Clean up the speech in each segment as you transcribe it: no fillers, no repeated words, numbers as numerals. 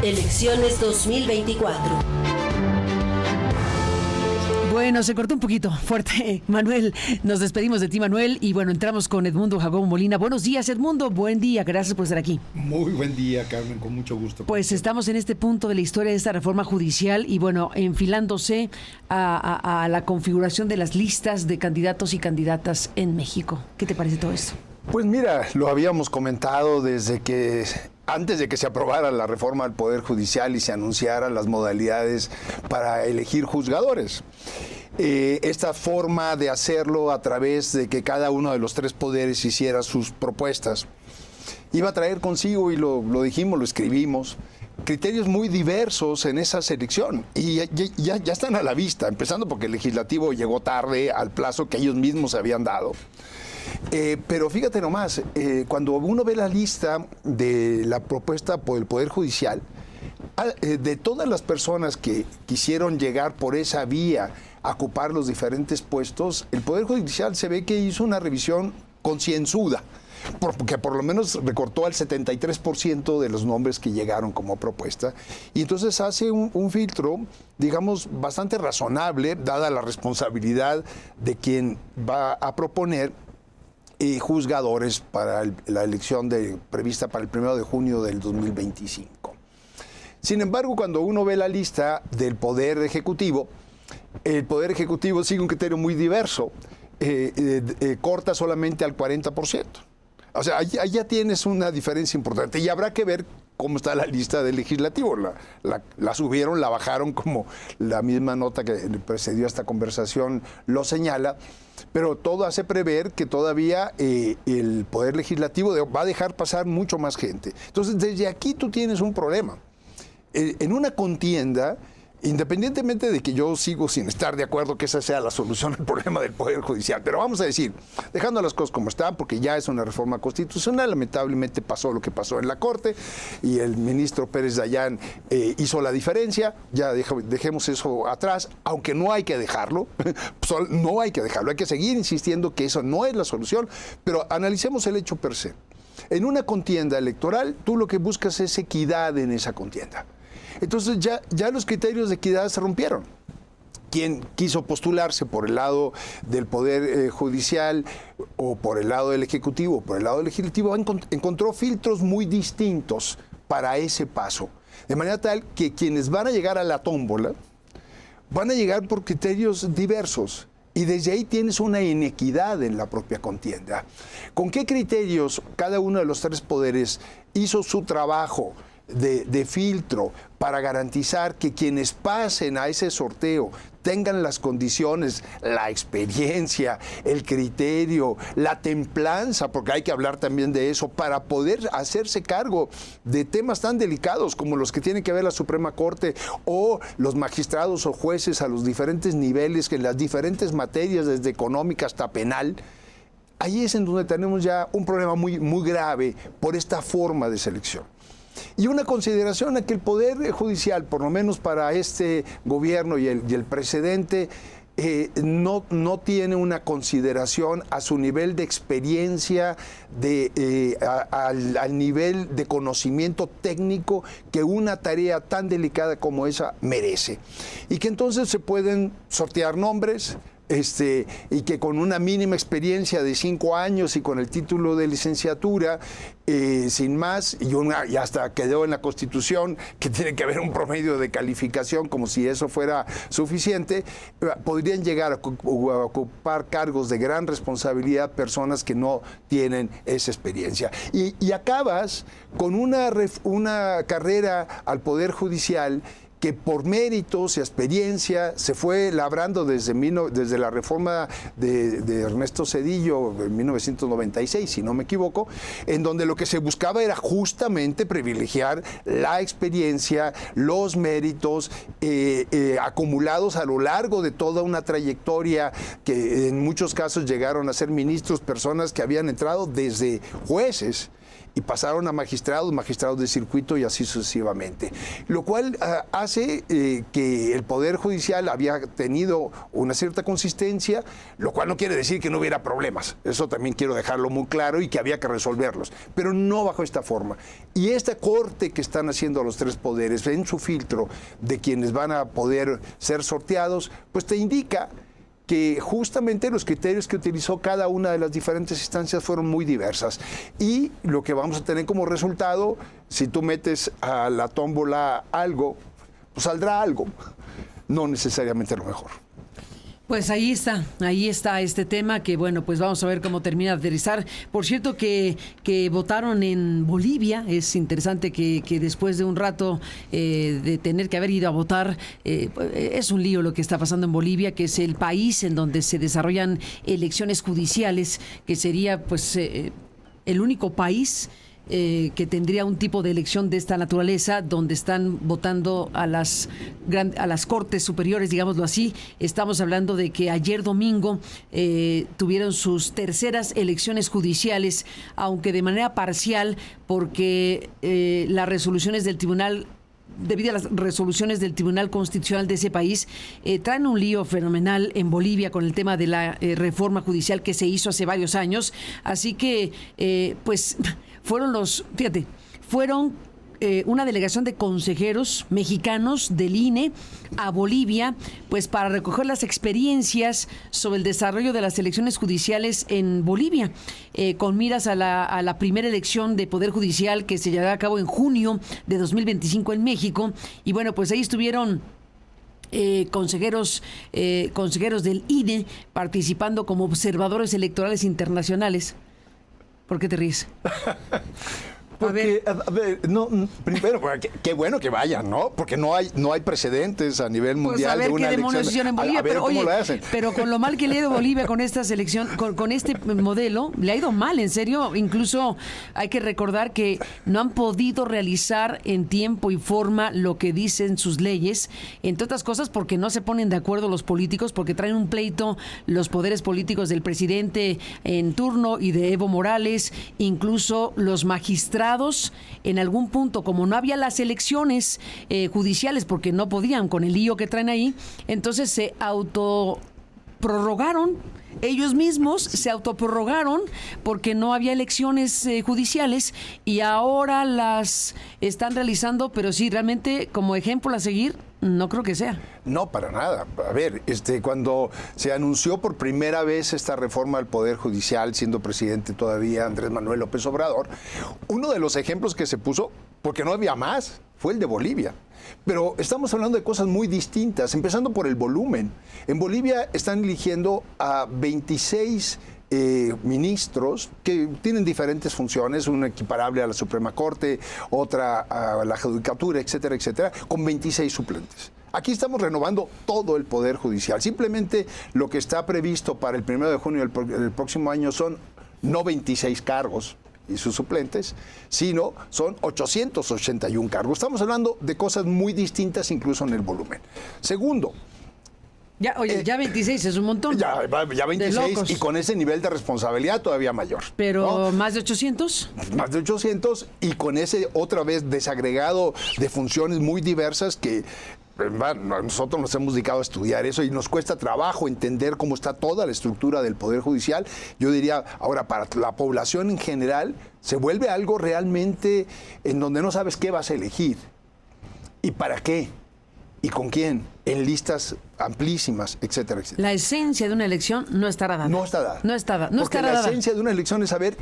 Elecciones 2024. Bueno, se cortó un poquito fuerte, Manuel. Nos despedimos de ti, Manuel, y bueno, entramos con Edmundo Jacobo Molina. Buenos días, Edmundo. Buen día, gracias por estar aquí. Muy buen día, Carmen, con mucho gusto. Pues estamos en este punto de la historia de esta reforma judicial y bueno, enfilándose a la configuración de las listas de candidatos y candidatas en México. ¿Qué te parece todo esto? Pues mira, lo habíamos comentado antes de que se aprobara la reforma del Poder Judicial y se anunciaran las modalidades para elegir juzgadores. Esta forma de hacerlo a través de que cada uno de los tres poderes hiciera sus propuestas iba a traer consigo, y lo dijimos, lo escribimos, criterios muy diversos en esa selección, y ya están a la vista, empezando porque el legislativo llegó tarde al plazo que ellos mismos habían dado. Pero fíjate nomás, cuando uno ve la lista de la propuesta por el Poder Judicial, de todas las personas que quisieron llegar por esa vía a ocupar los diferentes puestos, el Poder Judicial se ve que hizo una revisión concienzuda, porque por lo menos recortó al 73% de los nombres que llegaron como propuesta, y entonces hace un filtro, digamos, bastante razonable, dada la responsabilidad de quien va a proponer juzgadores para la elección prevista para el 1 de junio del 2025. Sin embargo, cuando uno ve la lista del Poder Ejecutivo, el Poder Ejecutivo sigue un criterio muy diverso, corta solamente al 40%. O sea, ahí ya tienes una diferencia importante, y habrá que ver cómo está la lista del legislativo. La subieron, la bajaron, como la misma nota que precedió a esta conversación lo señala, pero todo hace prever que todavía el Poder Legislativo va a dejar pasar mucho más gente. Entonces, desde aquí tú tienes un problema. En una contienda, independientemente de que yo sigo sin estar de acuerdo que esa sea la solución al problema del Poder Judicial, pero vamos a decir, dejando las cosas como están, porque ya es una reforma constitucional, lamentablemente pasó lo que pasó en la Corte, y el ministro Pérez Dayán hizo la diferencia, ya dejemos eso atrás, aunque no hay que dejarlo, no hay que dejarlo, hay que seguir insistiendo que eso no es la solución, pero analicemos el hecho per se. En una contienda electoral, tú lo que buscas es equidad en esa contienda. Entonces ya los criterios de equidad se rompieron. Quien quiso postularse por el lado del Poder Judicial, o por el lado del Ejecutivo, o por el lado del Legislativo, encontró filtros muy distintos para ese paso. De manera tal que quienes van a llegar a la tómbola van a llegar por criterios diversos. Y desde ahí tienes una inequidad en la propia contienda. ¿Con qué criterios cada uno de los tres poderes hizo su trabajo de filtro para garantizar que quienes pasen a ese sorteo tengan las condiciones, la experiencia, el criterio, la templanza, porque hay que hablar también de eso, para poder hacerse cargo de temas tan delicados como los que tienen que ver la Suprema Corte, o los magistrados o jueces a los diferentes niveles, que en las diferentes materias, desde económica hasta penal? Ahí es en donde tenemos ya un problema muy, muy grave por esta forma de selección. Y una consideración a que el Poder Judicial, por lo menos para este gobierno y el precedente, no tiene una consideración a su nivel de experiencia, al nivel de conocimiento técnico que una tarea tan delicada como esa merece. Y que entonces se pueden sortear nombres, y que con una mínima experiencia de 5 años y con el título de licenciatura, sin más, y hasta quedó en la Constitución que tiene que haber un promedio de calificación, como si eso fuera suficiente, podrían llegar a ocupar cargos de gran responsabilidad personas que no tienen esa experiencia. Y acabas con una carrera al Poder Judicial que por méritos y experiencia se fue labrando desde la reforma de Ernesto Zedillo en 1996, si no me equivoco, en donde lo que se buscaba era justamente privilegiar la experiencia, los méritos acumulados a lo largo de toda una trayectoria, que en muchos casos llegaron a ser ministros, personas que habían entrado desde jueces. y pasaron a magistrados, magistrados de circuito y así sucesivamente. Lo cual hace que el Poder Judicial había tenido una cierta consistencia, lo cual no quiere decir que no hubiera problemas. Eso también quiero dejarlo muy claro y que había que resolverlos, pero no bajo esta forma. Y esta corte que están haciendo los tres poderes en su filtro de quienes van a poder ser sorteados, pues te indica que justamente los criterios que utilizó cada una de las diferentes instancias fueron muy diversas. Y lo que vamos a tener como resultado, si tú metes a la tómbola algo, pues saldrá algo, no necesariamente lo mejor. Pues ahí está este tema que, bueno, pues vamos a ver cómo termina de aterrizar. Por cierto que votaron en Bolivia, es interesante que después de un rato de tener que haber ido a votar, es un lío lo que está pasando en Bolivia, que es el país en donde se desarrollan elecciones judiciales, que sería pues el único país que tendría un tipo de elección de esta naturaleza, donde están votando a las cortes superiores, digámoslo así. Estamos hablando de que ayer domingo tuvieron sus terceras elecciones judiciales, aunque de manera parcial, porque las resoluciones del tribunal, debido a las resoluciones del Tribunal Constitucional de ese país, traen un lío fenomenal en Bolivia con el tema de la reforma judicial que se hizo hace varios años. Así que, pues, fueron una delegación de consejeros mexicanos del INE a Bolivia, pues para recoger las experiencias sobre el desarrollo de las elecciones judiciales en Bolivia, con miras a la primera elección de Poder Judicial que se llevará a cabo en junio de 2025 en México. Y bueno, pues ahí estuvieron consejeros del INE participando como observadores electorales internacionales. ¿Por qué te ríes? Porque, a ver, no, primero, qué bueno que vayan, ¿no? Porque no hay precedentes a nivel mundial pues de una elección en Bolivia, pero cómo oye, lo hacen. Pero con lo mal que le ha ido Bolivia con esta selección, con este modelo, le ha ido mal, en serio. Incluso hay que recordar que no han podido realizar en tiempo y forma lo que dicen sus leyes, entre otras cosas porque no se ponen de acuerdo los políticos, porque traen un pleito los poderes políticos del presidente en turno y de Evo Morales, incluso los magistrados. En algún punto, como no había las elecciones judiciales, porque no podían con el lío que traen ahí, entonces se autoprorrogaron, ellos mismos se autoprorrogaron porque no había elecciones judiciales y ahora las están realizando, pero sí, realmente como ejemplo a seguir, no creo que sea. No, para nada. A ver, cuando se anunció por primera vez esta reforma al Poder Judicial, siendo presidente todavía Andrés Manuel López Obrador, uno de los ejemplos que se puso, porque no había más, fue el de Bolivia. Pero estamos hablando de cosas muy distintas, empezando por el volumen. En Bolivia están eligiendo a 26 ministros que tienen diferentes funciones, una equiparable a la Suprema Corte, otra a la Judicatura, etcétera, etcétera, con 26 suplentes. Aquí estamos renovando todo el Poder Judicial. Simplemente lo que está previsto para el 1 de junio del próximo año son no 26 cargos y sus suplentes, sino son 881 cargos. Estamos hablando de cosas muy distintas incluso en el volumen. Segundo, ya 26 es un montón. Ya 26 y con ese nivel de responsabilidad todavía mayor. Pero ¿no? ¿más de 800? Más de 800 y con ese otra vez desagregado de funciones muy diversas que nosotros nos hemos dedicado a estudiar eso y nos cuesta trabajo entender cómo está toda la estructura del Poder Judicial. Yo diría, ahora, para la población en general, se vuelve algo realmente en donde no sabes qué vas a elegir y para qué y con quién, en listas amplísimas, etcétera, etcétera. La esencia de una elección no estará dada. No está dada. No está dada. Porque la esencia de una elección es saber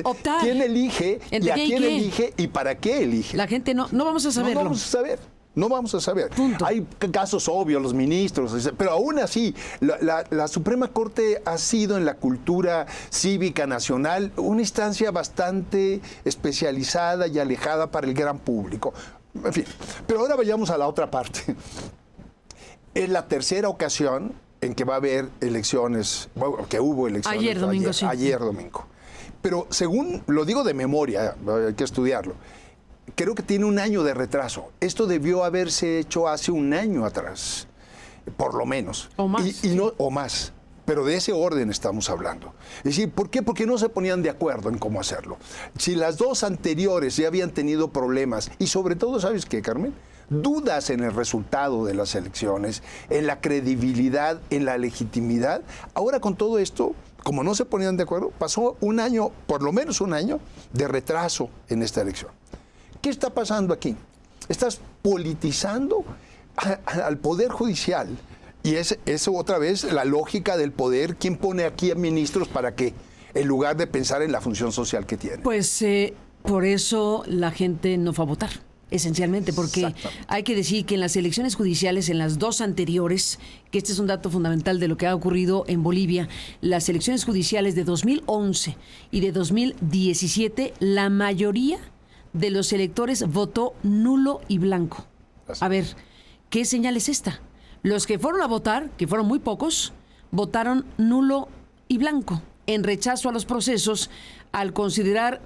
optar, quién elige y a quién elige y para qué elige. La gente no vamos a saberlo. No vamos a saber. No vamos a saber. Punto. Hay casos obvios, los ministros, pero aún así, la Suprema Corte ha sido en la cultura cívica nacional una instancia bastante especializada y alejada para el gran público. En fin, pero ahora vayamos a la otra parte. Es la tercera ocasión en que va a haber elecciones, bueno, que hubo elecciones. Ayer domingo, sí. Ayer domingo. Pero según, lo digo de memoria, hay que estudiarlo, creo que tiene un año de retraso. Esto debió haberse hecho hace un año atrás, por lo menos. O más. O más. Pero de ese orden estamos hablando. Es decir, ¿por qué? Porque no se ponían de acuerdo en cómo hacerlo. Si las dos anteriores ya habían tenido problemas, y sobre todo, ¿sabes qué, Carmen? Dudas en el resultado de las elecciones, en la credibilidad, en la legitimidad. Ahora con todo esto, como no se ponían de acuerdo, pasó un año, por lo menos un año, de retraso en esta elección. ¿Qué está pasando aquí? Estás politizando al Poder Judicial. Y es otra vez la lógica del poder. ¿Quién pone aquí a ministros para qué? En lugar de pensar en la función social que tiene. Pues por eso la gente no fue a votar. Esencialmente, porque hay que decir que en las elecciones judiciales, en las dos anteriores, que este es un dato fundamental de lo que ha ocurrido en Bolivia, las elecciones judiciales de 2011 y de 2017, la mayoría de los electores votó nulo y blanco. A ver, ¿qué señal es esta? Los que fueron a votar, que fueron muy pocos, votaron nulo y blanco, en rechazo a los procesos, al considerar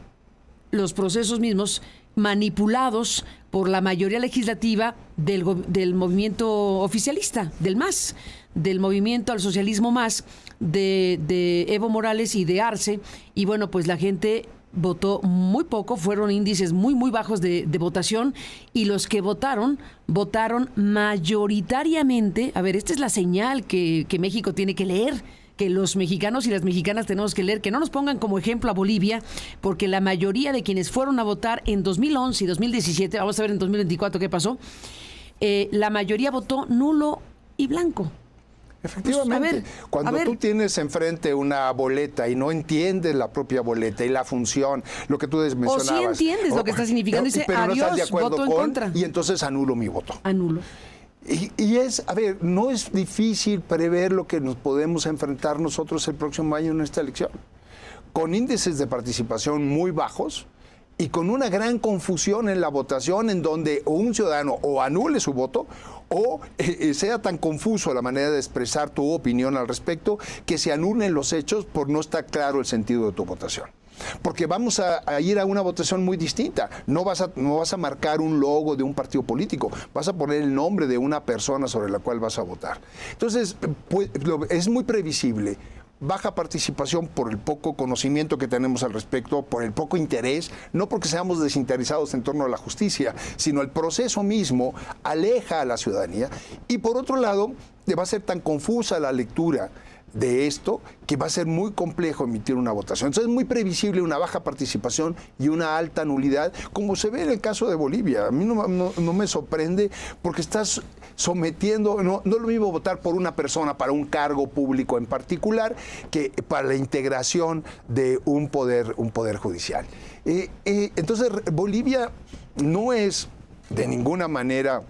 los procesos mismos manipulados por la mayoría legislativa del movimiento oficialista, del MAS, del movimiento al socialismo MAS, de Evo Morales y de Arce. Y bueno, pues la gente votó muy poco, fueron índices muy, muy bajos de votación, y los que votaron mayoritariamente. A ver, esta es la señal que México tiene que leer, que los mexicanos y las mexicanas tenemos que leer, que no nos pongan como ejemplo a Bolivia, porque la mayoría de quienes fueron a votar en 2011 y 2017, vamos a ver en 2024 qué pasó, la mayoría votó nulo y blanco. Efectivamente, pues, cuando tú tienes enfrente una boleta y no entiendes la propia boleta y la función, lo que tú mencionabas. O sí entiendes lo que está significando, dice, pero no adiós, estás de acuerdo voto en contra. Y entonces anulo mi voto. Anulo. Y a ver, no es difícil prever lo que nos podemos enfrentar nosotros el próximo año en esta elección. Con índices de participación muy bajos y con una gran confusión en la votación, en donde un ciudadano o anule su voto o sea tan confuso la manera de expresar tu opinión al respecto que se anulen los hechos por no estar claro el sentido de tu votación. Porque vamos a ir a una votación muy distinta. No vas a marcar un logo de un partido político, vas a poner el nombre de una persona sobre la cual vas a votar. Entonces, pues, es muy previsible. Baja participación por el poco conocimiento que tenemos al respecto, por el poco interés, no porque seamos desinteresados en torno a la justicia, sino el proceso mismo aleja a la ciudadanía. Y por otro lado, va a ser tan confusa la lectura de esto que va a ser muy complejo emitir una votación. Entonces es muy previsible una baja participación y una alta nulidad, como se ve en el caso de Bolivia. A mí no me sorprende, porque estás sometiendo, no es lo mismo votar por una persona para un cargo público en particular que para la integración de un poder judicial. Entonces Bolivia no es de ninguna manera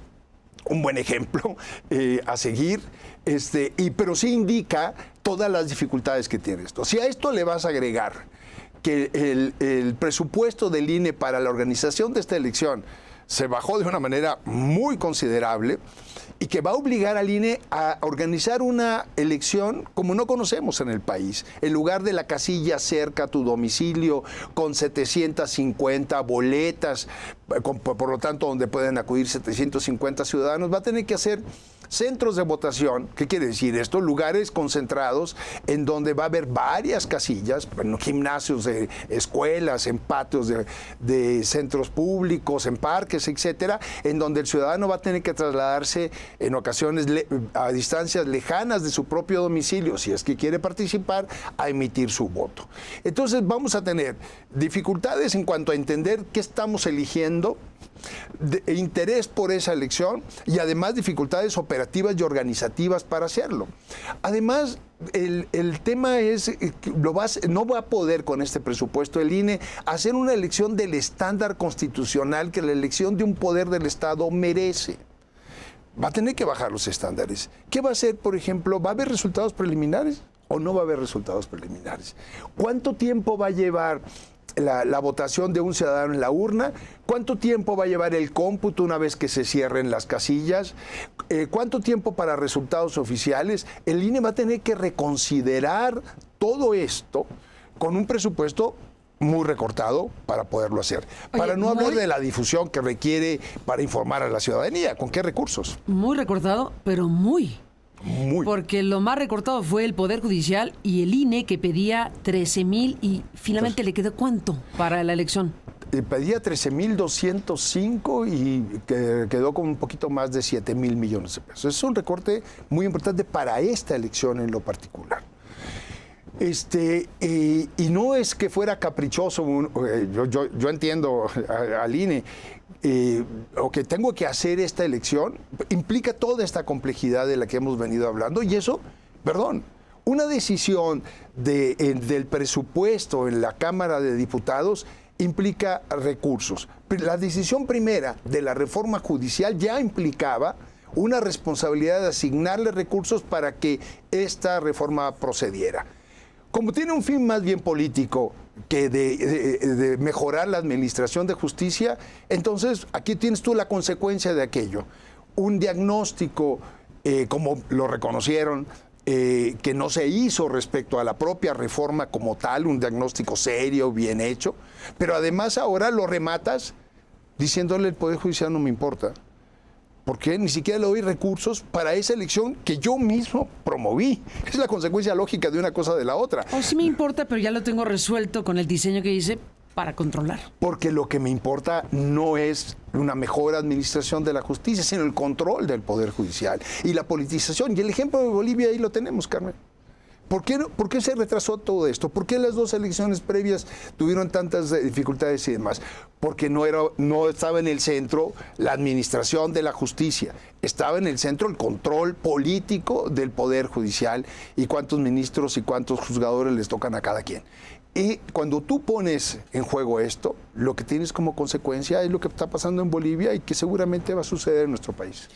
un buen ejemplo a seguir, pero sí indica todas las dificultades que tiene esto. Si a esto le vas a agregar que el presupuesto del INE para la organización de esta elección se bajó de una manera muy considerable y que va a obligar al INE a organizar una elección como no conocemos en el país, en lugar de la casilla cerca a tu domicilio con 750 boletas, por lo tanto donde pueden acudir 750 ciudadanos, va a tener que hacer centros de votación. ¿Qué quiere decir esto? Lugares concentrados en donde va a haber varias casillas, en gimnasios de escuelas, en patios de centros públicos, en parques, etcétera, en donde el ciudadano va a tener que trasladarse en ocasiones a distancias lejanas de su propio domicilio, si es que quiere participar, a emitir su voto. Entonces vamos a tener dificultades en cuanto a entender qué estamos eligiendo, interés por esa elección y además dificultades operativas y organizativas para hacerlo. Además, el tema es que no va a poder con este presupuesto el INE hacer una elección del estándar constitucional que la elección de un poder del Estado merece. Va a tener que bajar los estándares. ¿Qué va a hacer, por ejemplo? ¿Va a haber resultados preliminares o no va a haber resultados preliminares? ¿Cuánto tiempo va a llevar la votación de un ciudadano en la urna? ¿Cuánto tiempo va a llevar el cómputo una vez que se cierren las casillas? ¿Cuánto tiempo para resultados oficiales? El INE va a tener que reconsiderar todo esto con un presupuesto muy recortado para poderlo hacer. Para no hablar de la difusión que requiere para informar a la ciudadanía. ¿Con qué recursos? Muy recortado, pero muy Porque lo más recortado fue el Poder Judicial y el INE, que pedía 13,000 y finalmente le quedó ¿cuánto para la elección? Pedía 13,205 y quedó con un poquito más de 7,000 millones de pesos. Es un recorte muy importante para esta elección en lo particular. Y no es que fuera caprichoso, yo entiendo al INE, o que tengo que hacer esta elección, implica toda esta complejidad de la que hemos venido hablando, y eso, una decisión del presupuesto en la Cámara de Diputados implica recursos. La decisión primera de la reforma judicial ya implicaba una responsabilidad de asignarle recursos para que esta reforma procediera. Como tiene un fin más bien político que de mejorar la administración de justicia, entonces aquí tienes tú la consecuencia de aquello. Un diagnóstico, como lo reconocieron, que no se hizo respecto a la propia reforma como tal, un diagnóstico serio, bien hecho, pero además ahora lo rematas diciéndole al Poder Judicial no me importa. Porque ni siquiera le doy recursos para esa elección que yo mismo promoví. Es la consecuencia lógica de una cosa de la otra. Sí me importa, pero ya lo tengo resuelto con el diseño que hice para controlar. Porque lo que me importa no es una mejor administración de la justicia, sino el control del Poder Judicial y la politización. Y el ejemplo de Bolivia ahí lo tenemos, Carmen. ¿Por qué se retrasó todo esto? ¿Por qué las dos elecciones previas tuvieron tantas dificultades y demás? Porque no estaba en el centro la administración de la justicia, estaba en el centro el control político del Poder Judicial y cuántos ministros y cuántos juzgadores les tocan a cada quien. Y cuando tú pones en juego esto, lo que tienes como consecuencia es lo que está pasando en Bolivia y que seguramente va a suceder en nuestro país.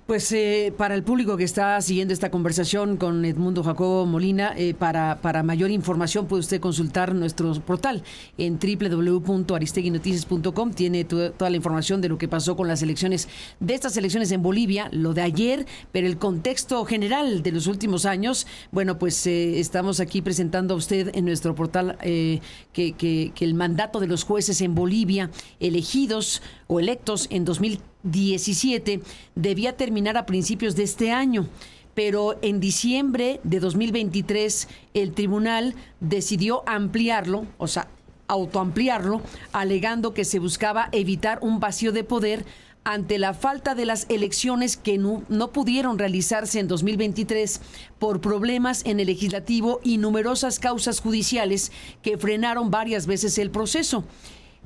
Pues para el público que está siguiendo esta conversación con Edmundo Jacobo Molina, para mayor información puede usted consultar nuestro portal en www.aristeguinoticias.com. Tiene toda la información de lo que pasó con las elecciones, de estas elecciones en Bolivia, lo de ayer, pero el contexto general de los últimos años. Bueno, pues estamos aquí presentando a usted en nuestro portal que el mandato de los jueces en Bolivia, elegidos o electos en 2017, debía terminar a principios de este año, pero en diciembre de 2023 el tribunal decidió ampliarlo, o sea, autoampliarlo, alegando que se buscaba evitar un vacío de poder ante la falta de las elecciones que no pudieron realizarse en 2023 por problemas en el legislativo y numerosas causas judiciales que frenaron varias veces el proceso.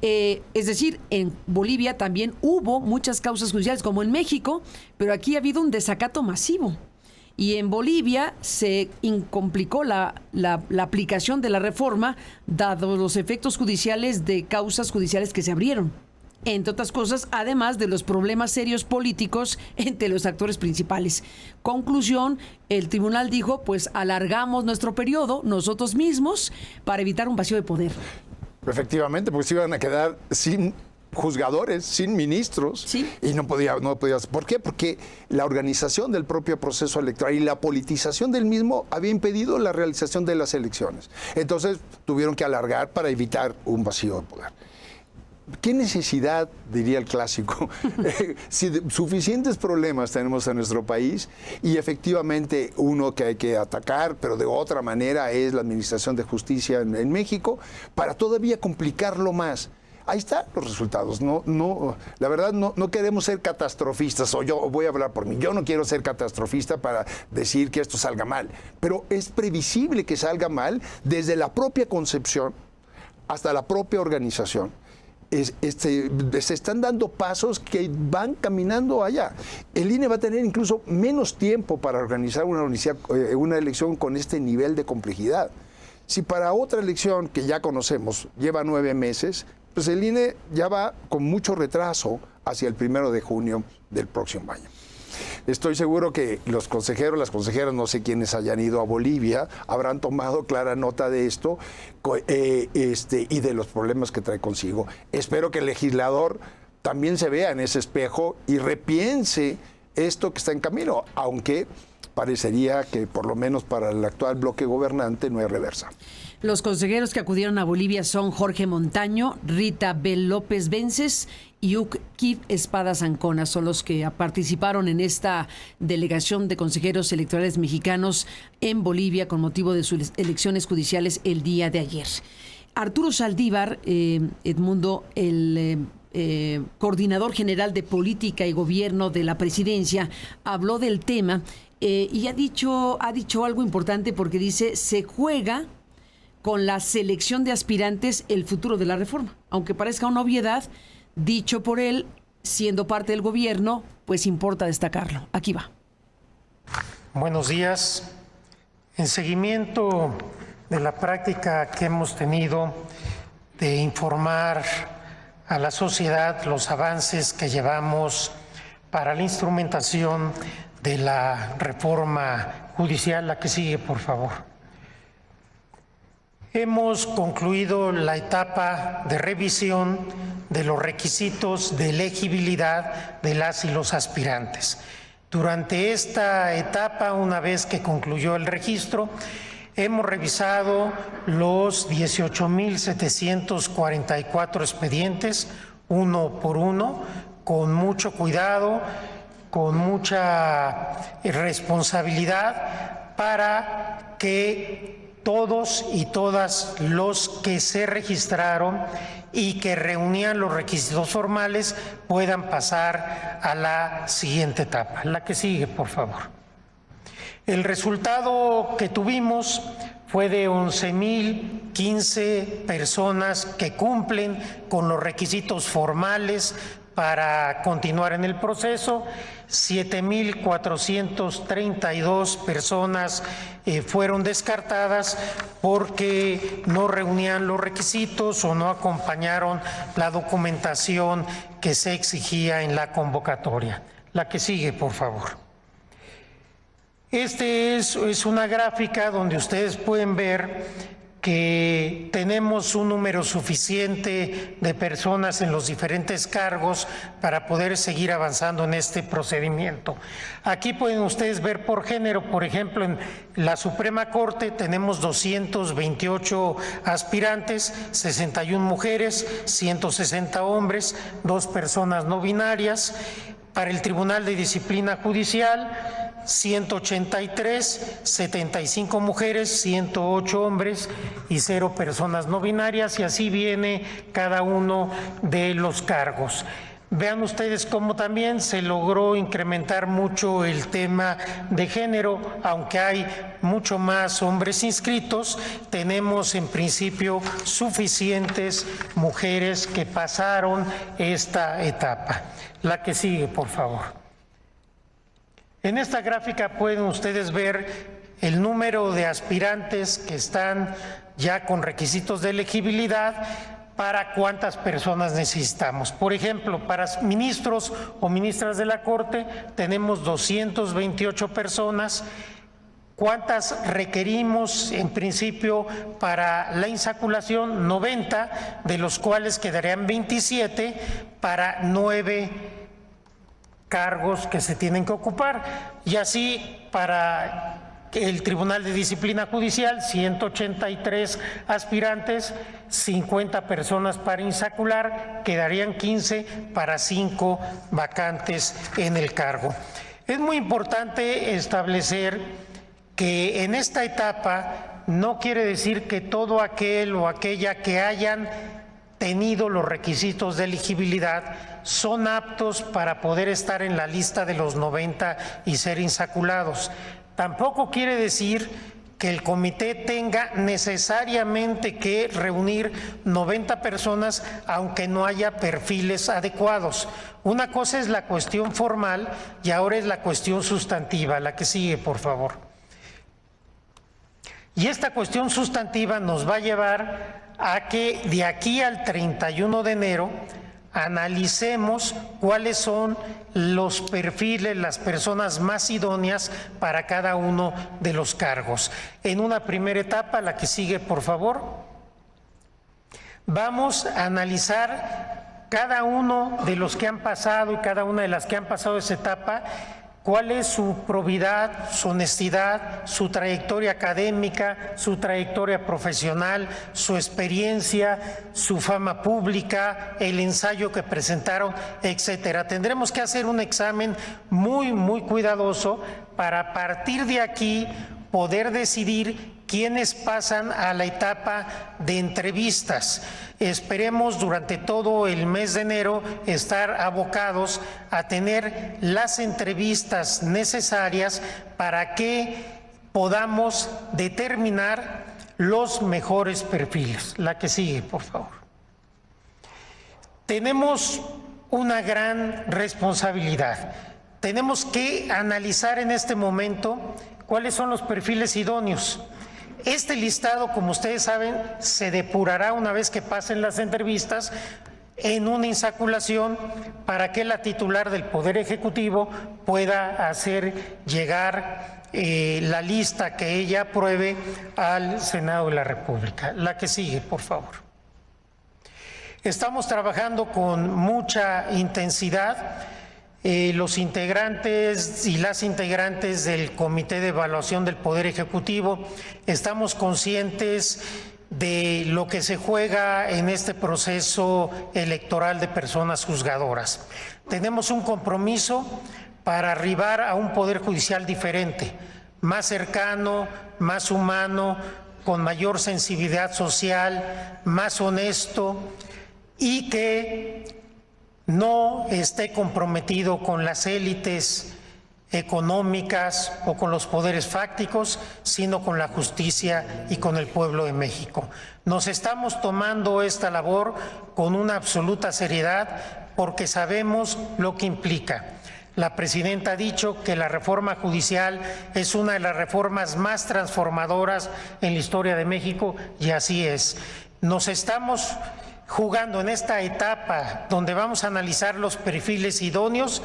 Es decir, en Bolivia también hubo muchas causas judiciales, como en México, pero aquí ha habido un desacato masivo. Y en Bolivia se complicó la aplicación de la reforma, dado los efectos judiciales de causas judiciales que se abrieron. Entre otras cosas, además de los problemas serios políticos entre los actores principales. Conclusión, el tribunal dijo, pues alargamos nuestro periodo nosotros mismos para evitar un vacío de poder. Efectivamente, porque se iban a quedar sin juzgadores, sin ministros, sí. Y no podía. ¿Por qué? Porque la organización del propio proceso electoral y la politización del mismo había impedido la realización de las elecciones. Entonces tuvieron que alargar para evitar un vacío de poder. ¿Qué necesidad, diría el clásico? Si suficientes problemas tenemos en nuestro país y efectivamente uno que hay que atacar, pero de otra manera es la administración de justicia en México, para todavía complicarlo más. Ahí están los resultados. La verdad no queremos ser catastrofistas, o yo voy a hablar por mí. Yo no quiero ser catastrofista para decir que esto salga mal, pero es previsible que salga mal desde la propia concepción hasta la propia organización. Se están dando pasos que van caminando allá. El INE va a tener incluso menos tiempo para organizar una elección con este nivel de complejidad. Si para otra elección que ya conocemos lleva 9 meses, pues el INE ya va con mucho retraso hacia el 1 de junio del próximo año. Estoy seguro que los consejeros, las consejeras, no sé quiénes hayan ido a Bolivia, habrán tomado clara nota de esto y de los problemas que trae consigo. Espero que el legislador también se vea en ese espejo y repiense esto que está en camino, aunque parecería que por lo menos para el actual bloque gobernante no hay reversa. Los consejeros que acudieron a Bolivia son Jorge Montaño, Rita Bel López Vences y Ucquiv Espadas Ancona. Son los que participaron en esta delegación de consejeros electorales mexicanos en Bolivia con motivo de sus elecciones judiciales el día de ayer. Arturo Saldívar, Edmundo, el coordinador general de política y gobierno de la presidencia, habló del tema y ha dicho algo importante porque dice: se juega con la selección de aspirantes el futuro de la reforma. Aunque parezca una obviedad, dicho por él, siendo parte del gobierno, pues importa destacarlo. Aquí va. Buenos días. En seguimiento de la práctica que hemos tenido de informar a la sociedad los avances que llevamos para la instrumentación de la reforma judicial. La que sigue, por favor. Hemos concluido la etapa de revisión de los requisitos de elegibilidad de las y los aspirantes. Durante esta etapa, una vez que concluyó el registro, hemos revisado los 18,744 expedientes, uno por uno, con mucho cuidado, con mucha responsabilidad, para que todos y todas los que se registraron y que reunían los requisitos formales puedan pasar a la siguiente etapa. La que sigue, por favor. El resultado que tuvimos fue de 11,015 personas que cumplen con los requisitos formales para continuar en el proceso. 7,432 personas fueron descartadas porque no reunían los requisitos o no acompañaron la documentación que se exigía en la convocatoria. La que sigue, por favor. Este es una gráfica donde ustedes pueden ver que tenemos un número suficiente de personas en los diferentes cargos para poder seguir avanzando en este procedimiento. Aquí pueden ustedes ver por género. Por ejemplo, en la Suprema Corte tenemos 228 aspirantes, 61 mujeres, 160 hombres, 2 personas no binarias. Para el Tribunal de Disciplina Judicial, 183, 75 mujeres, 108 hombres y 0 personas no binarias, y así viene cada uno de los cargos. Vean ustedes cómo también se logró incrementar mucho el tema de género. Aunque hay mucho más hombres inscritos, tenemos en principio suficientes mujeres que pasaron esta etapa. La que sigue, por favor. En esta gráfica pueden ustedes ver el número de aspirantes que están ya con requisitos de elegibilidad, para cuántas personas necesitamos. Por ejemplo, para ministros o ministras de la Corte tenemos 228 personas. ¿Cuántas requerimos en principio para la insaculación? 90, de los cuales quedarían 27 para 9 cargos que se tienen que ocupar. Y así para el Tribunal de Disciplina Judicial, 183 aspirantes, 50 personas para insacular, quedarían 15 para 5 vacantes en el cargo. Es muy importante establecer que en esta etapa no quiere decir que todo aquel o aquella que hayan tenido los requisitos de elegibilidad son aptos para poder estar en la lista de los 90 y ser insaculados. Tampoco quiere decir que el comité tenga necesariamente que reunir 90 personas aunque no haya perfiles adecuados. Una cosa es la cuestión formal y ahora es la cuestión sustantiva. La que sigue, por favor. Y esta cuestión sustantiva nos va a llevar a que de aquí al 31 de enero analicemos cuáles son los perfiles, las personas más idóneas para cada uno de los cargos. En una primera etapa, la que sigue, por favor, vamos a analizar cada uno de los que han pasado y cada una de las que han pasado esa etapa, cuál es su probidad, su honestidad, su trayectoria académica, su trayectoria profesional, su experiencia, su fama pública, el ensayo que presentaron, etcétera. Tendremos que hacer un examen muy, muy cuidadoso para a partir de aquí poder decidir quiénes pasan a la etapa de entrevistas. Esperemos durante todo el mes de enero estar abocados a tener las entrevistas necesarias para que podamos determinar los mejores perfiles. La que sigue, por favor. Tenemos una gran responsabilidad. Tenemos que analizar en este momento cuáles son los perfiles idóneos. Este listado, como ustedes saben, se depurará una vez que pasen las entrevistas en una insaculación para que la titular del Poder Ejecutivo pueda hacer llegar la lista que ella apruebe al Senado de la República. La que sigue, por favor. Estamos trabajando con mucha intensidad. Los integrantes y las integrantes del Comité de Evaluación del Poder Ejecutivo estamos conscientes de lo que se juega en este proceso electoral de personas juzgadoras. Tenemos un compromiso para arribar a un Poder Judicial diferente, más cercano, más humano, con mayor sensibilidad social, más honesto y que no esté comprometido con las élites económicas o con los poderes fácticos, sino con la justicia y con el pueblo de México. Nos estamos tomando esta labor con una absoluta seriedad porque sabemos lo que implica. La presidenta ha dicho que la reforma judicial es una de las reformas más transformadoras en la historia de México y así es. Nos estamos jugando en esta etapa donde vamos a analizar los perfiles idóneos,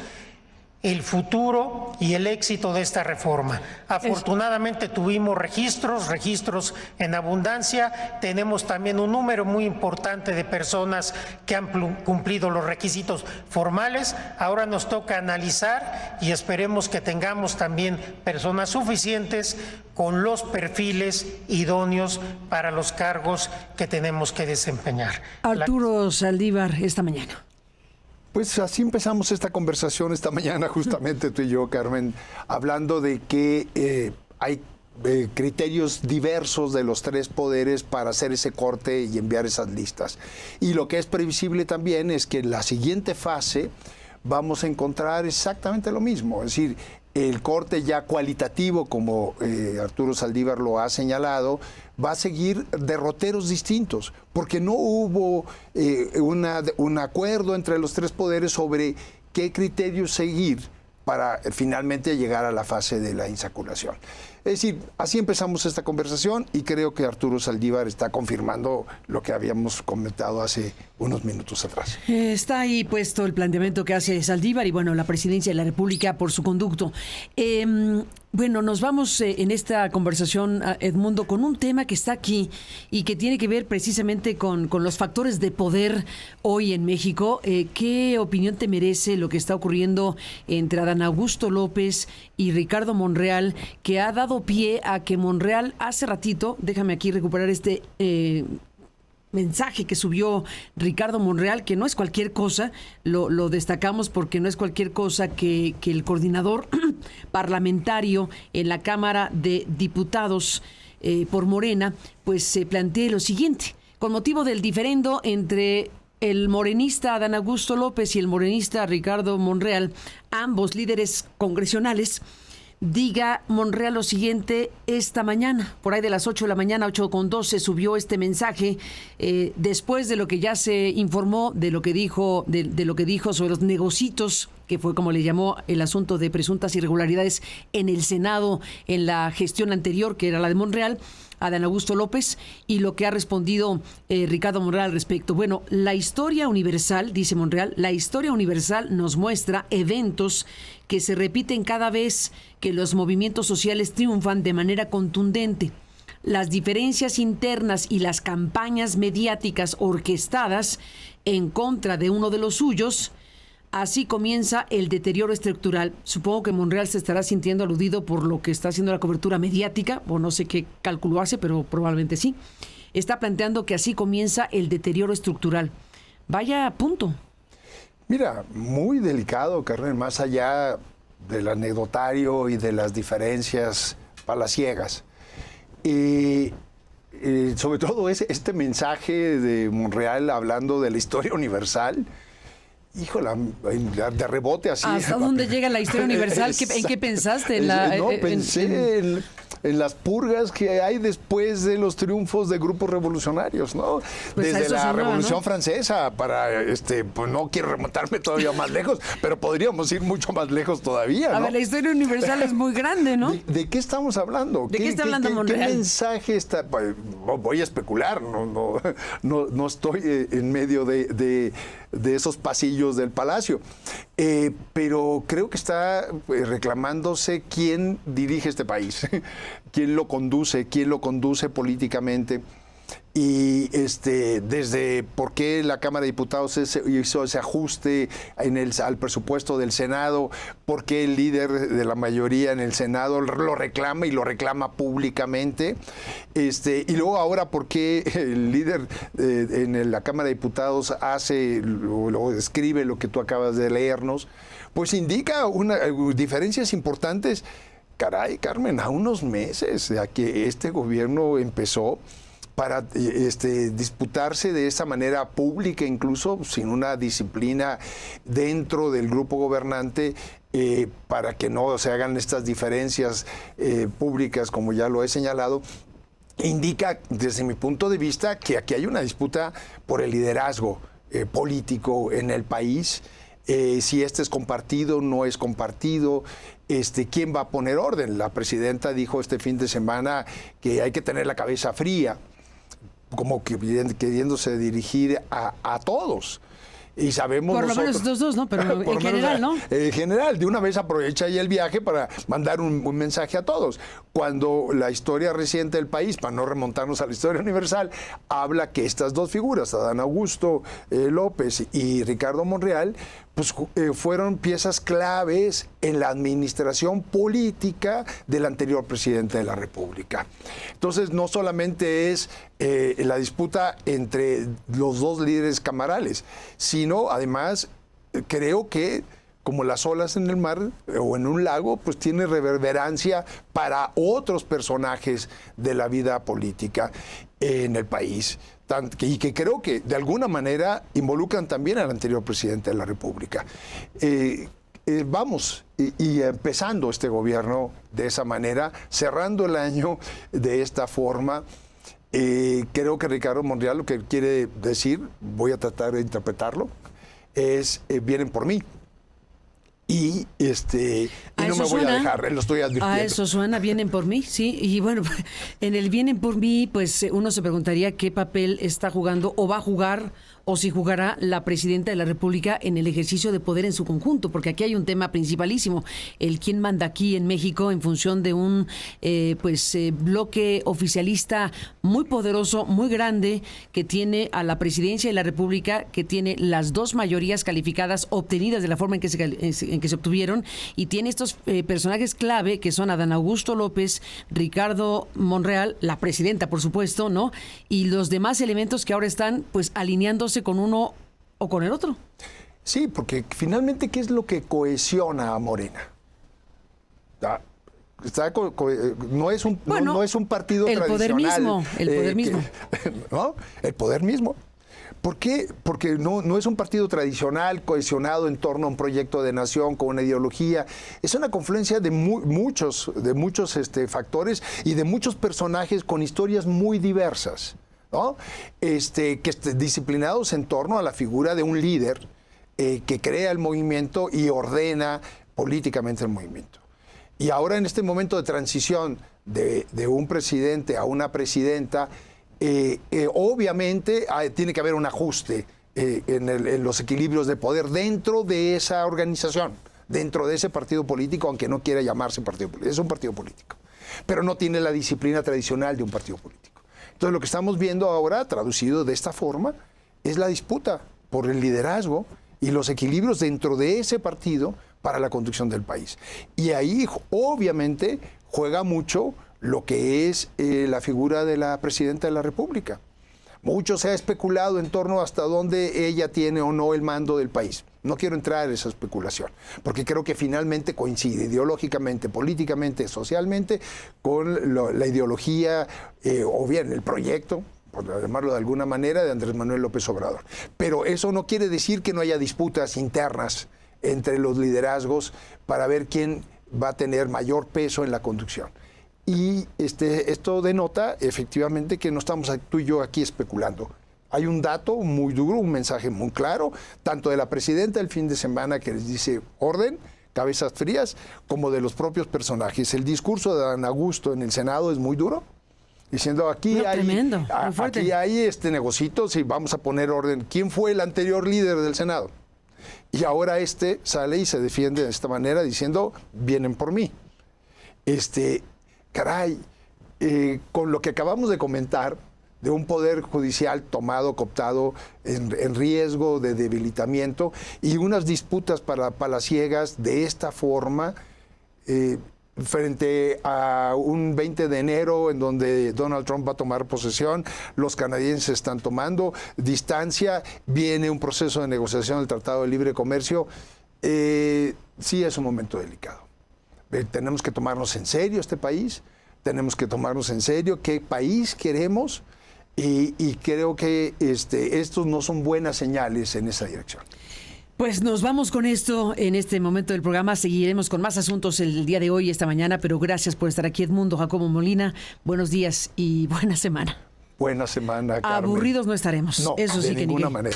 el futuro y el éxito de esta reforma. Afortunadamente tuvimos registros en abundancia, tenemos también un número muy importante de personas que han cumplido los requisitos formales. Ahora nos toca analizar y esperemos que tengamos también personas suficientes con los perfiles idóneos para los cargos que tenemos que desempeñar. Arturo Saldívar, esta mañana. Pues así empezamos esta conversación esta mañana, justamente tú y yo, Carmen, hablando de que hay criterios diversos de los tres poderes para hacer ese corte y enviar esas listas. Y lo que es previsible también es que en la siguiente fase vamos a encontrar exactamente lo mismo, es decir, el corte ya cualitativo, como Arturo Saldívar lo ha señalado, va a seguir derroteros distintos, porque no hubo un acuerdo entre los tres poderes sobre qué criterios seguir para finalmente llegar a la fase de la insaculación. Es decir, así empezamos esta conversación y creo que Arturo Saldívar está confirmando lo que habíamos comentado hace unos minutos atrás. Está ahí puesto el planteamiento que hace Saldívar y bueno, la presidencia de la República por su conducto. Bueno, nos vamos en esta conversación, Edmundo, con un tema que está aquí y que tiene que ver precisamente con los factores de poder hoy en México. ¿Qué opinión te merece lo que está ocurriendo entre Adán Augusto López y Ricardo Monreal, que ha dado pie a que Monreal hace ratito, déjame aquí recuperar este mensaje que subió Ricardo Monreal, que no es cualquier cosa, lo destacamos porque no es cualquier cosa que el coordinador parlamentario en la Cámara de Diputados por Morena, pues se plantee lo siguiente: con motivo del diferendo entre el morenista Adán Augusto López y el morenista Ricardo Monreal, ambos líderes congresionales, diga Monreal lo siguiente esta mañana, por ahí de las 8 de la mañana, 8:12, subió este mensaje después de lo que ya se informó, de lo que dijo sobre los negocitos, que fue como le llamó el asunto de presuntas irregularidades en el Senado en la gestión anterior, que era la de Monreal, Adán Augusto López, y lo que ha respondido Ricardo Monreal al respecto. Bueno, la historia universal, dice Monreal, la historia universal nos muestra eventos que se repiten cada vez que los movimientos sociales triunfan de manera contundente. Las diferencias internas y las campañas mediáticas orquestadas en contra de uno de los suyos así comienza el deterioro estructural. Supongo que Monreal se estará sintiendo aludido por lo que está haciendo la cobertura mediática, o no sé qué cálculo hace, pero probablemente sí. Está planteando que así comienza el deterioro estructural. Vaya punto. Mira, muy delicado, Carmen, más allá del anecdotario y de las diferencias palaciegas. Sobre todo este mensaje de Monreal hablando de la historia univeral, híjola, de rebote así. ¿Hasta dónde llega la historia universal? ¿En qué pensaste? Pensé en las purgas que hay después de los triunfos de grupos revolucionarios, ¿no? Pues desde la Revolución ¿no? Francesa, pues no quiero remontarme todavía más lejos, pero podríamos ir mucho más lejos todavía, ¿no? A ver, la historia universal es muy grande, ¿no? ¿De qué estamos hablando? ¿De qué está hablando Monreal? ¿Qué mensaje está? Voy a especular, no estoy en medio de esos pasillos del Palacio. Pero creo que está reclamándose quién dirige este país, quién lo conduce políticamente. Y desde por qué la Cámara de Diputados hizo ese ajuste al presupuesto del Senado, por qué el líder de la mayoría en el Senado lo reclama y lo reclama públicamente, y luego ahora por qué el líder en la Cámara de Diputados escribe lo que tú acabas de leernos, pues indica diferencias importantes. Caray, Carmen, a unos meses de que este gobierno empezó para disputarse de esa manera pública, incluso sin una disciplina dentro del grupo gobernante, para que no se hagan estas diferencias públicas, como ya lo he señalado, indica, desde mi punto de vista, que aquí hay una disputa por el liderazgo político en el país. Si es compartido, no es compartido, quién va a poner orden. La presidenta dijo este fin de semana que hay que tener la cabeza fría, como que queriéndose dirigir a todos. Y sabemos por lo menos estos dos, ¿no? Pero en general, ¿no? En general, de una vez aprovecha ya el viaje para mandar un mensaje a todos. Cuando la historia reciente del país, para no remontarnos a la historia universal, habla que estas dos figuras, Adán Augusto López y Ricardo Monreal, pues fueron piezas claves en la administración política del anterior presidente de la República. Entonces, no solamente es la disputa entre los dos líderes camarales, sino además creo que como las olas en el mar o en un lago, pues tiene reverberancia para otros personajes de la vida política en el país. Y que creo que de alguna manera involucran también al anterior presidente de la República. Vamos y empezando este gobierno de esa manera, cerrando el año de esta forma. Creo que Ricardo Monreal lo que quiere decir, voy a tratar de interpretarlo, es vienen por mí. Y no me voy a dejar, lo estoy advirtiendo. A eso suena, vienen por mí, sí. Y bueno, en el vienen por mí, pues uno se preguntaría qué papel está jugando o va a jugar o si jugará la presidenta de la República en el ejercicio de poder en su conjunto, porque aquí hay un tema principalísimo, el quién manda aquí en México en función de un bloque oficialista muy poderoso, muy grande, que tiene a la presidencia de la República, que tiene las dos mayorías calificadas obtenidas de la forma en que se obtuvieron, y tiene estos personajes clave que son Adán Augusto López, Ricardo Monreal, la presidenta, por supuesto, ¿no? Y los demás elementos que ahora están pues alineándose con uno o con el otro. Sí, porque finalmente, ¿qué es lo que cohesiona a Morena? No es un partido el tradicional. El poder mismo. ¿No? El poder mismo. ¿Por qué? Porque no es un partido tradicional cohesionado en torno a un proyecto de nación con una ideología. Es una confluencia de muchos factores y de muchos personajes con historias muy diversas, ¿no? Disciplinados en torno a la figura de un líder que crea el movimiento y ordena políticamente el movimiento. Y ahora, en este momento de transición de un presidente a una presidenta, obviamente tiene que haber un ajuste en los equilibrios de poder dentro de esa organización, dentro de ese partido político, aunque no quiera llamarse partido político. Es un partido político, pero no tiene la disciplina tradicional de un partido político. Entonces, lo que estamos viendo ahora, traducido de esta forma, es la disputa por el liderazgo y los equilibrios dentro de ese partido para la conducción del país. Y ahí, obviamente, juega mucho lo que es la figura de la presidenta de la República. Mucho se ha especulado en torno hasta dónde ella tiene o no el mando del país. No quiero entrar en esa especulación, porque creo que finalmente coincide ideológicamente, políticamente, socialmente, con la ideología o bien el proyecto, por llamarlo de alguna manera, de Andrés Manuel López Obrador. Pero eso no quiere decir que no haya disputas internas entre los liderazgos para ver quién va a tener mayor peso en la conducción. Y esto denota efectivamente que no estamos tú y yo aquí especulando. Hay un dato muy duro, un mensaje muy claro, tanto de la presidenta el fin de semana que les dice orden, cabezas frías, como de los propios personajes. El discurso de Dan Augusto en el Senado es muy duro, diciendo aquí hay, tremendo, muy fuerte. aquí hay negocitos y vamos a poner orden. ¿Quién fue el anterior líder del Senado? Y ahora sale y se defiende de esta manera diciendo, vienen por mí. Caray, con lo que acabamos de comentar, de un poder judicial tomado, cooptado, en riesgo de debilitamiento, y unas disputas palaciegas de esta forma, frente a un 20 de enero en donde Donald Trump va a tomar posesión, los canadienses están tomando distancia, viene un proceso de negociación del Tratado de Libre Comercio, sí es un momento delicado. Tenemos que tomarnos en serio este país, tenemos que tomarnos en serio qué país queremos y creo que estos no son buenas señales en esa dirección. Pues nos vamos con esto en este momento del programa. Seguiremos con más asuntos el día de hoy, esta mañana, pero gracias por estar aquí, Edmundo Jacobo Molina. Buenos días y buena semana. Buena semana, Carmen. Aburridos no estaremos. No, eso sí de que ninguna manera.